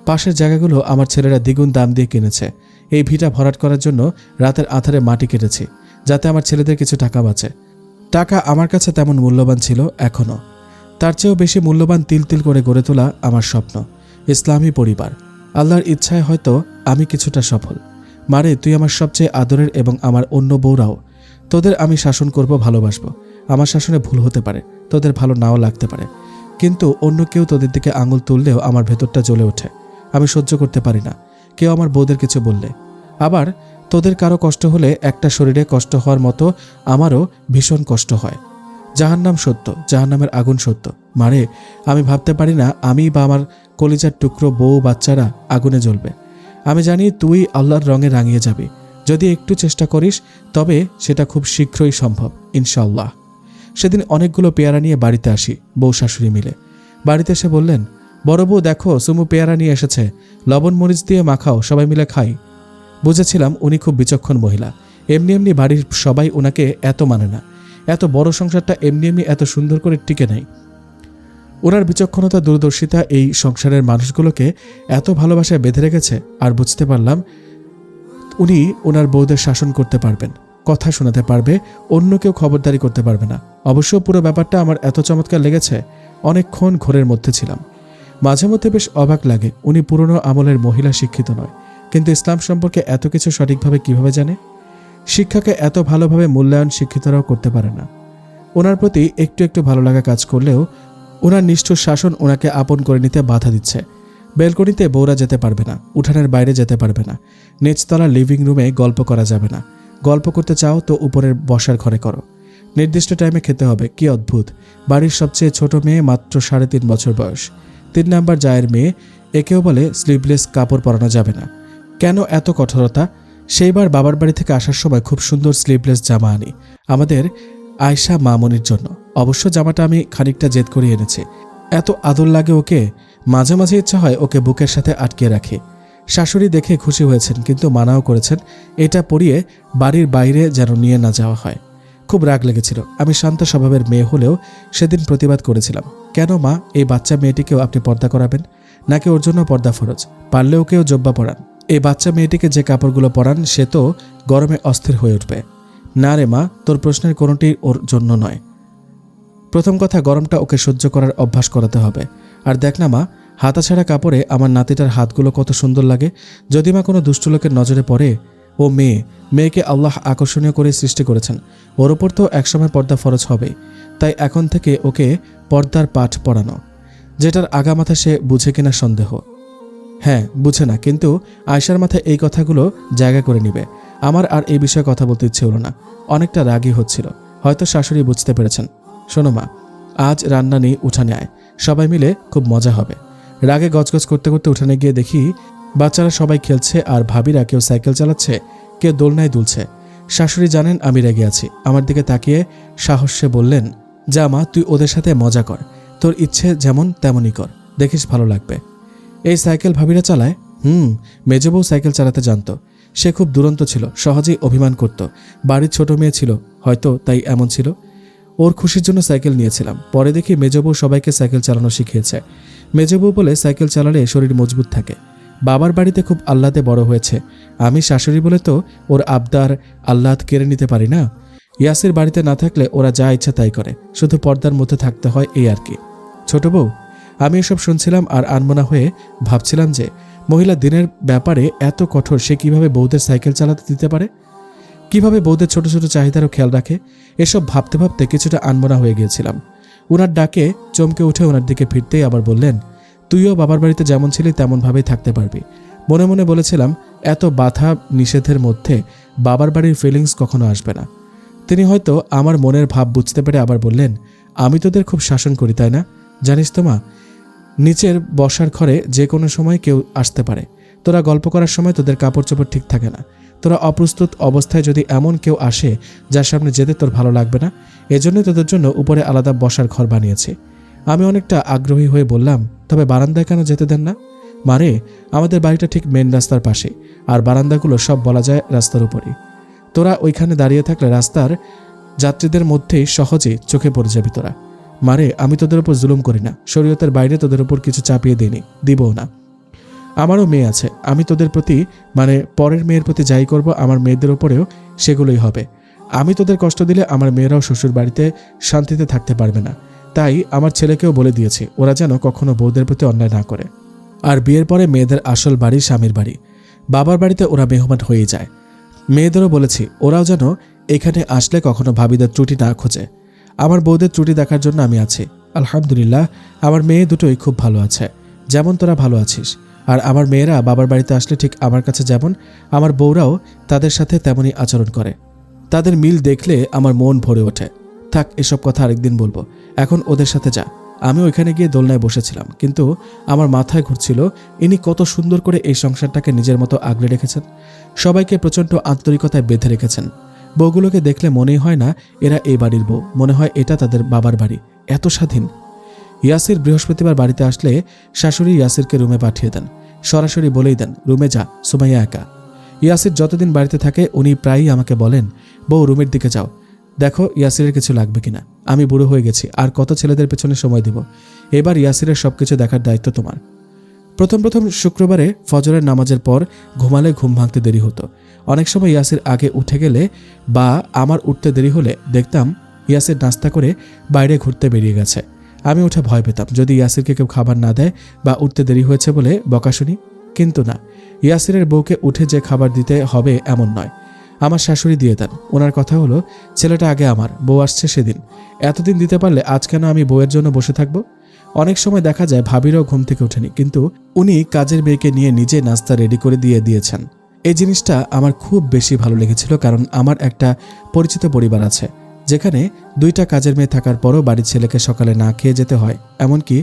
পাশের জায়গাগুলো আমার ছেলেরা দ্বিগুণ দাম দিয়ে কিনেছে। এই ভিটা ভরাট করার জন্য রাতের আধারে মাটি কেটেছি, যাতে আমার ছেলেদের কিছু টাকা বাঁচে। টাকা আমার কাছে তেমন মূল্যবান ছিল এখনও, তার চেয়েও বেশি মূল্যবান তিল তিল করে গড়ে তোলা আমার স্বপ্ন, ইসলামী পরিবার। আল্লাহর ইচ্ছায় হয়তো আমি কিছুটা সফল। মারে, তুই আমার সবচেয়ে আদরের এবং আমার অন্য বউরাও। তোদের আমি শাসন করব, ভালোবাসবো। আমার শাসনে ভুল হতে পারে, তোদের ভালো নাও লাগতে পারে, কিন্তু অন্য কেউ তোদের দিকে আঙুল তুললেও আমার ভেতরটা জ্বলে ওঠে। আমি সহ্য করতে পারি না কেউ আমার বউদের কিছু বললে। আবার তোদের কারো কষ্ট হলে একটা শরীরে কষ্ট হওয়ার মতো আমারও ভীষণ কষ্ট হয়। জাহান্নাম সত্য, জাহান্নামের আগুন সত্য। মারে, আমি ভাবতে পারি না আমি বা আমার কলিজার টুকরো বউ বাচ্চারা আগুনে জ্বলবে। আমি জানি তুই আল্লাহর রঙে রাঙিয়ে যাবি, যদি একটু চেষ্টা করিস, তবে সেটা খুব শীঘ্রই সম্ভব ইনশাআল্লাহ। সেদিন অনেকগুলো পেয়ারা নিয়ে বাড়িতে আসি, বউ শাশুড়ি মিলে। বাড়িতে এসে বললেন, বড় বউ দেখো, সুমু পেয়ারা নিয়ে এসেছে, লবণ মরিচ দিয়ে মাখাও, সবাই মিলে খাই। বুঝেছিলাম উনি খুব বিচক্ষণ মহিলা, এমনি এমনি বাড়ির সবাই ওনাকে এত মানে না, এত বড় সংসারটা এমনি এমনি এত সুন্দর করে টিকে নাই। ওনার বিচক্ষণতা, দূরদর্শিতা এই সংসারের মানুষগুলোকে এত ভালোবাসায় বেঁধে রেখেছে। আর বুঝতে পারলাম উনি ওনার বউদের শাসন করতে পারবেন, কথা শোনাতে পারবে, অন্য কেউ খবরদারি করতে পারবে না। অবশ্য পুরো ব্যাপারটা আমার এত চমৎকার লেগেছে, অনেকক্ষণ ঘোরের মধ্যে ছিলাম। মাঝে মধ্যে বেশ অবাক লাগে, উনি পুরনো আমলের মহিলা, শিক্ষিত নয়, কিন্তু ইসলাম সম্পর্কে এত কিছু সঠিকভাবে কিভাবে জানে? শিক্ষাকে এত ভালোভাবে মূল্যায়ন শিক্ষিতরাও করতে পারে না। ওনার প্রতি একটু একটু ভালো লাগা কাজ করলেও ওনার নিষ্ঠুর শাসন ওনাকে আপন করে নিতে বাধা দিচ্ছে। বেলকনিতে বউরা যেতে পারবে না, উঠানের বাইরে যেতে পারবে না, নিচতলা লিভিং রুমে গল্প করা যাবে না। গল্প করতে চাও তো উপরের বসার ঘরে করো। নির্দিষ্ট টাইমে খেতে হবে। কি অদ্ভুত! বাড়ির সবচেয়ে ছোট মেয়ে, মাত্র 3.5 বছর বয়স, 3 নাম্বার জায়ের মেয়ে, একেও বলে স্লিভলেস কাপড় পরানো যাবে না। কেন এত কঠোরতা? সেইবার বাবার বাড়ি থেকে আসার সময় খুব সুন্দর স্লিভলেস জামা আনি আমাদের আয়শা মামনির জন্য। অবশ্য জামাটা আমি খানিকটা জেদ করে এনেছি। এত আদর লাগে ওকে, মাঝে মাঝে ইচ্ছা হয় ওকে বুকের সাথে আটকে রাখি। শাশুড়ি দেখে খুশি হয়েছেন, কিন্তু মানাও করেছেন এটা পরিয়ে বাড়ির বাইরে যেন নিয়ে না যাওয়া হয়। খুব রাগ লেগেছিল। আমি শান্ত স্বভাবের মেয়ে হলেও সেদিন প্রতিবাদ করেছিলাম। কেন মা, এই বাচ্চা মেয়েটিকেও আপনি পর্দা করাবেন নাকি ওর জন্য পর্দা ফরজ? পারলে ওকেও জব্বা পরান। এই বাচ্চা মেয়েটিকে যে কাপড়গুলো পরান সে তো গরমে অস্থির হয়ে উঠবে। না রে মা, তোর প্রশ্নের কোনোটি ওর জন্য নয়। প্রথম কথা, গরমটা ওকে সহ্য করার অভ্যাস করাতে হবে। আর দেখ না মা, হাতাছাড়া কাপড়ে আমার নাতিটার হাতগুলো কত সুন্দর লাগে। যদি মা কোনো দুষ্ট লোকের নজরে পড়ে। ও মেয়েকে আল্লাহ আকর্ষণীয় করে সৃষ্টি করেছেন, ওর ওপর তো একসময় পর্দা ফরজ হবেই। তাই এখন থেকে ওকে পর্দার পাঠ পড়ানো, যেটার আগামাথা সে বুঝে কিনা সন্দেহ। হ্যাঁ, বুঝে না, কিন্তু আয়শার মাথায় এই কথাগুলো জায়গা করে নিবে। আমার আর এই বিষয়ে কথা বলতে ইচ্ছে হলো না। অনেকটা রাগই হচ্ছিল। হয়তো শাশুড়ি বুঝতে পেরেছেন। শোনো মা, আজ রান্না নেই, উঠানে আয়, সবাই মিলে খুব মজা হবে। রাগে গজগজ করতে করতে উঠানে গিয়ে দেখি বাচ্চারা সবাই খেলছে, আর ভাবিরা কেউ সাইকেল চালাচ্ছে, কেউ দোলনায় দুলছে। শাশুড়ি জানেন আমি রেগে আছি। আমার দিকে তাকিয়ে সাহসে বললেন, যা মা, তুই ওদের সাথে মজা কর, তোর ইচ্ছে যেমন তেমনই কর, দেখিস ভালো লাগবে। এই সাইকেল ভাবিরা চালায়? মেজো বউ সাইকেল চালাতে জানতো। সে খুব দুরন্ত ছিল, সহজেই অভিমান করত। বাড়ির ছোট মেয়ে ছিল হয়তো, তাই এমন ছিল। ওর খুশির জন্য সাইকেল নিয়েছিলাম। পরে দেখি মেজো বউ সবাইকে সাইকেল চালানো শিখিয়েছে। মেজো বউ বলে সাইকেল চালালে শরীর মজবুত থাকে। বাবার বাড়িতে খুব আহ্লাদে বড় হয়েছে। আমি শাশুড়ি বলে তো ওর আবদার আহ্লাদ কেড়ে নিতে পারি না। ইয়াসির বাড়িতে না থাকলে ওরা যা ইচ্ছা তাই করে, শুধু পর্দার মধ্যে থাকতে হয়, এই আর কি। ছোট বউ, আমি এসব শুনছিলাম আর আনমনা হয়ে ভাবছিলাম যে মহিলা দিনের ব্যাপারে এত কঠোর, সে কিভাবে বউদের সাইকেল চালাতে দিতে পারে, কিভাবে বউদের ছোট ছোট চাহিদারও খেয়াল রাখে। এসব ভাবতে ভাবতে কিছুটা আনমনা হয়ে গিয়েছিলাম। ওনার ডাকে চমকে উঠে ওনার দিকে ফিরতেই আবার বললেন, তুইও বাবার বাড়িতে যেমন ছিলি তেমনভাবেই থাকতে পারবি। মনে মনে বলেছিলাম এত বাধা নিষেধের মধ্যে বাবার বাড়ির ফিলিংস কখনো আসবে না। তিনি হয়তো আমার মনের ভাব বুঝতে পেরে আবার বললেন, আমি তোদের খুব শাসন করি তাই না? জানিস তো মা, নিচের বসার ঘরে যে কোনো সময় কেউ আসতে পারে। তোরা গল্প করার সময় তোদের কাপড় চোপড় ঠিক থাকে না। তোরা অপ্রস্তুত অবস্থায় যদি এমন কেউ আসে যার সামনে যেতে তোর ভালো লাগবে না, এজন্যই তোদের জন্য উপরে আলাদা বসার ঘর বানিয়েছে। আমি অনেকটা আগ্রহী হয়ে বললাম, তবে বারান্দায় কেন যেতে দেন না? মানে আমাদের বাড়িটা ঠিক মেন রাস্তার পাশে, আর বারান্দাগুলো সব বলা যায় রাস্তার উপরেই। তোরা ওইখানে দাঁড়িয়ে থাকলে রাস্তার যাত্রীদের মধ্যেই সহজে চোখে পড়ে যাবি তোরা। মারে, আমি তোদের উপর জুলুম করি না, শরীয়তের বাইরে তোদের উপর কিছু চাপিয়ে দিইনি, দিবও না। আমারও মেয়ে আছে, আমি তোদের প্রতি মানে পরের মেয়ের প্রতি যাই করব, আমার মেয়েদের ওপরেও সেগুলোই হবে। আমি তোদের কষ্ট দিলে আমার মেয়েরাও শ্বশুর বাড়িতে শান্তিতে থাকতে পারবে না। তাই আমার ছেলেকেও বলে দিয়েছি ওরা যেন কখনো বউদের প্রতি অন্যায় না করে। আর বিয়ের পরে মেয়েদের আসল বাড়ি স্বামীর বাড়ি, বাবার বাড়িতে ওরা মেহমান হয়ে যায়। মেয়েদেরও বলেছি ওরাও যেন এখানে আসলে কখনো ভাবিদের ত্রুটি না খোঁজে। আমার বউদের ত্রুটি দেখার জন্য আমি আছি। আলহামদুলিল্লাহ, আমার মেয়ে দুটোই খুব ভালো আছে, যেমন তোরা ভালো আছিস। আর আমার মেয়েরা বাবার বাড়িতে আসলে ঠিক আমার কাছে যেমন, আমার বউরাও তাদের সাথে তেমনই আচরণ করে। তাদের মিল দেখলে আমার মন ভরে ওঠে। থাক, এসব কথা আরেকদিন বলবো, এখন ওদের সাথে যা। আমি ওইখানে গিয়ে দোলনায় বসেছিলাম, কিন্তু আমার মাথায় ঘুরছিল ইনি কত সুন্দর করে এই সংসারটাকে নিজের মতো আগলে রেখেছেন, সবাইকে প্রচণ্ড আন্তরিকতায় বেঁধে রেখেছেন। বউগুলোকে দেখলে মনেই হয় না এরা এই বাড়ির বউ, মনে হয় এটা তাদের বাবার বাড়ি, এত স্বাধীন। ইয়াসির বৃহস্পতিবার বাড়িতে আসলে শাশুড়ি ইয়াসিরকে রুমে পাঠিয়ে দেন, সরাসরি বলেই দেন রুমে যা, সুমাইয়া একা। ইয়াসির যতদিন বাড়িতে থাকে উনি প্রায়ই আমাকে বলেন, বউ রুমের দিকে যাও, দেখো ইয়াসিরের কিছু লাগবে কিনা। আমি বুড়ো হয়ে গেছি, আর কত ছেলেদের পেছনে সময় দিব। এবার ইয়াসিরের সবকিছু দেখার দায়িত্ব তোমার। প্রথম শুক্রবারে ফজরের নামাজের পর ঘুমালে ঘুম ভাঙতে দেরি হতো। অনেক সময় ইয়াসির আগে উঠে গেলে বা আমার উঠতে দেরি হলে দেখতাম ইয়াসির নাস্তা করে বাইরে ঘুরতে বেরিয়ে গেছে। আমি উঠে ভয় পেতাম যদি ইয়াসিরকে কেউ খাবার না দেয় বা উঠতে দেরি হয়েছে বলে বকা শুনি। কিন্তু না, ইয়াসিরের বউকে উঠে যে খাবার দিতে হবে এমন নয়, আমার শাশুড়ি দিয়ে দেন। ওনার কথা হলো, ছেলেটা আগে আমার, বউ আসছে সেদিন, এতদিন দিতে পারলে আজ কেন আমি বউয়ের জন্য বসে থাকবো? অনেক সময় দেখা যায় ভাবিরও ঘুম থেকে ওঠেনি, কিন্তু উনি কাজের মেয়েকে নিয়ে নিজে নাস্তা রেডি করে দিয়েছেন। এই জিনিসটা আমার খুব বেশি ভালো লেগেছিল, কারণ আমার একটা পরিচিত পরিবার আছে যেখানে 2টা কাজের মেয়ে থাকার পরও বাড়ির ছেলেকে সকালে না খেয়ে যেতে হয়। এমনকি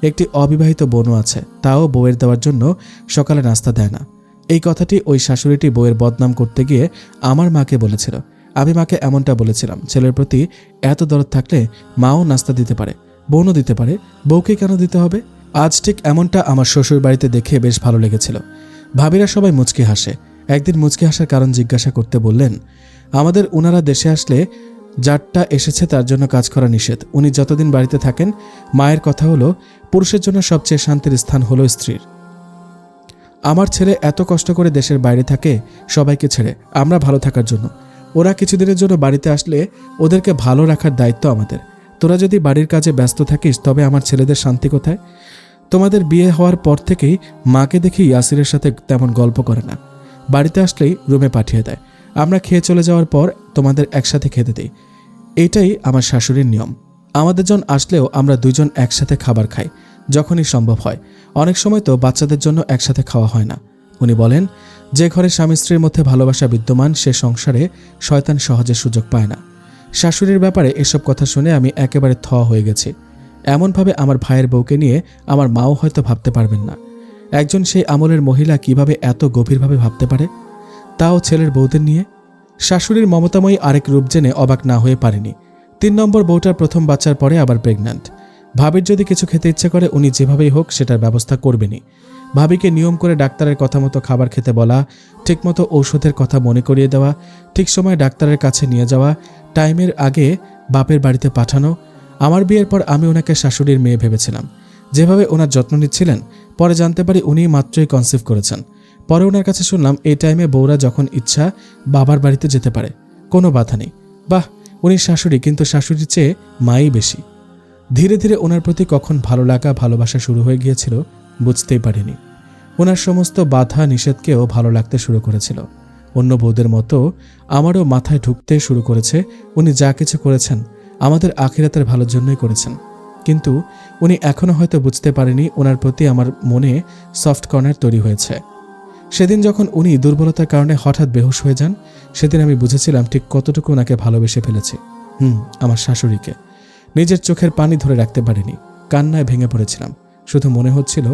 একটি অবিবাহিত বোনও আছে, তাও বউয়ের দেওয়ার জন্য সকালে নাস্তা দেয় না। এই কথাটি ওই শাশুড়িটি বউয়ের বদনাম করতে গিয়ে আমার মাকে বলেছিল। আমি মাকে এমনটা বলেছিলাম, ছেলের প্রতি এত দরদ থাকলে মাও নাস্তা দিতে পারে, বোনও দিতে পারে, বউকে কেন দিতে হবে? আজ ঠিক এমনটা আমার শ্বশুর বাড়িতে দেখে বেশ ভালো লেগেছিল। ভাবিরা সবাই মুচকি হাসে। একদিন মুচকি হাসার কারণ জিজ্ঞাসা করতে বললেন, আমাদের ওনারা দেশে আসলে যারটা এসেছে তার জন্য কাজ করা নিষেধ। উনি যতদিন বাড়িতে থাকেন, মায়ের কথা হলো পুরুষের জন্য সবচেয়ে শান্তির স্থান হলো স্ত্রীর। আমার ছেলে এত কষ্ট করে দেশের বাইরে থাকে সবাইকে ছেড়ে, আমরা ভালো থাকার জন্য। ওরা কিছুদিনের জন্য বাড়িতে আসলে ওদেরকে ভালো রাখার দায়িত্ব আমাদের। তোরা যদি বাড়ির কাজে ব্যস্ত থাকিস তবে আমার ছেলেদের শান্তি কোথায়? তোমাদের বিয়ে হওয়ার পর থেকেই মাকে দেখি ইয়াসিরের সাথে তেমন গল্প করে না, বাড়িতে আসলেই রুমে পাঠিয়ে দেয়। আমরা খেয়ে চলে যাওয়ার পর তোমাদের একসাথে খেতে দিই। এইটাই আমার শাশুড়ির নিয়ম। আমাদের জন আসলেও আমরা 2 জন একসাথে খাবার খাই যখনই সম্ভব হয়। অনেক সময় তো বাচ্চাদের জন্য একসাথে খাওয়া হয় না। উনি বলেন, যে ঘরে স্বামী স্ত্রীর মধ্যে ভালোবাসা বিদ্যমান সে সংসারে শয়তান সহজে সুযোগ পায় না। শাশুড়ির ব্যাপারে এসব কথা শুনে আমি একেবারে থ হয়ে গেছি। এমনভাবে আমার ভাইয়ের বউকে নিয়ে আমার মাও হয়তো ভাবতে পারবেন না। একজন সেই আমলের মহিলা কিভাবে এত গভীরভাবে ভাবতে পারে, তাও ছেলের বউদের নিয়ে। শাশুড়ির মমতাময়ী আরেক রূপ জেনে অবাক না হয়ে পারিনি। 3 নম্বর বউটার প্রথম বাচ্চার পরে আবার প্রেগন্যান্ট। ভাবির যদি কিছু খেতে ইচ্ছে করে উনি যেভাবেই হোক সেটার ব্যবস্থা করবেনই। ভাবিকে নিয়ম করে ডাক্তারের কথা মতো খাবার খেতে বলা, ঠিকমতো ঔষধের কথা মনে করিয়ে দেওয়া, ঠিক সময় ডাক্তারের কাছে নিয়ে যাওয়া, টাইমের আগে বাপের বাড়িতে পাঠানো। আমার বিয়ের পর আমি ওনাকে শাশুড়ির মেয়ে ভেবেছিলাম। যেভাবে ওনার যত্ন নিচ্ছিলেন, পরে জানতে পারি উনি মাত্রই কনসিভ করেছেন। পরে ওনার কাছে শুনলাম এই টাইমে বউরা যখন ইচ্ছা বাবার বাড়িতে যেতে পারে, কোনো বাধা নেই। বাহ, উনি শাশুড়ি, কিন্তু শাশুড়ির চেয়ে মাই বেশি। ধীরে ধীরে ওনার প্রতি কখন ভালো লাগা ভালোবাসা শুরু হয়ে গিয়েছিল বুঝতেই পারিনি। ওনার সমস্ত বাধা নিষেধকেও ভালো লাগতে শুরু করেছিল। অন্য বউদের মতো আমারও মাথায় ঢুকতে শুরু করেছে উনি যা কিছু করেছেন আমাদের আখিরাতের ভালোর জন্যই করেছেন। কিন্তু উনি এখনো হয়তো বুঝতে পারেনি ওনার প্রতি আমার মনে সফট কর্নার তৈরি হয়েছে। সেদিন যখন উনি দুর্বলতার কারণে হঠাৎ বেহুশ হয়ে যান, সেদিন আমি বুঝেছিলাম ঠিক কতটুকু ওনাকে ভালোবেসে ফেলেছি। আমার শাশুড়িকে নিজের চোখের পানি ধরে রাখতে পারিনি, কান্নায় ভেঙে পড়েছিলাম। শুধু মনে হচ্ছিল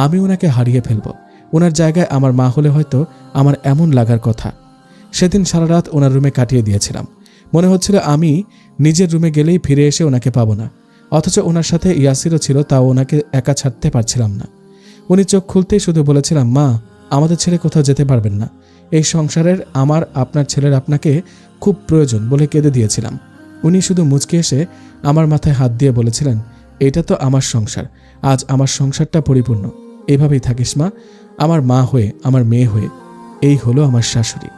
আমি ওনাকে হারিয়ে ফেলব। ওনার জায়গায় আমার মা হলে হয়তো আমার এমন লাগার কথা। সেদিন সারা রাত ওনার রুমে কাটিয়ে দিয়েছিলাম। মনে হচ্ছিল আমি নিজের রুমে গেলেই ফিরে এসে ওনাকে পাবো না, অথচ ওনার সাথে ইয়াসিরও ছিল, তাও ওনাকে একা ছাড়তে পারছিলাম না। উনি চোখ খুলতেই শুধু বলেছিলাম, মা আমাদের ছেলে কোথাও যেতে পারবেন না, এই সংসারের আমার আপনার ছেলের আপনাকে খুব প্রয়োজন বলে কেঁদে দিয়েছিলাম। উনি শুধু মুচকে এসে আমার মাথায় হাত দিয়ে বলেছিলেন, এটা তো আমার সংসার, আজ আমার সংসারটা পরিপূর্ণ। এভাবেই থাকিস মা, আমার মা হয়ে, আমার মেয়ে হয়ে। এই হলো আমার শাশুড়ি।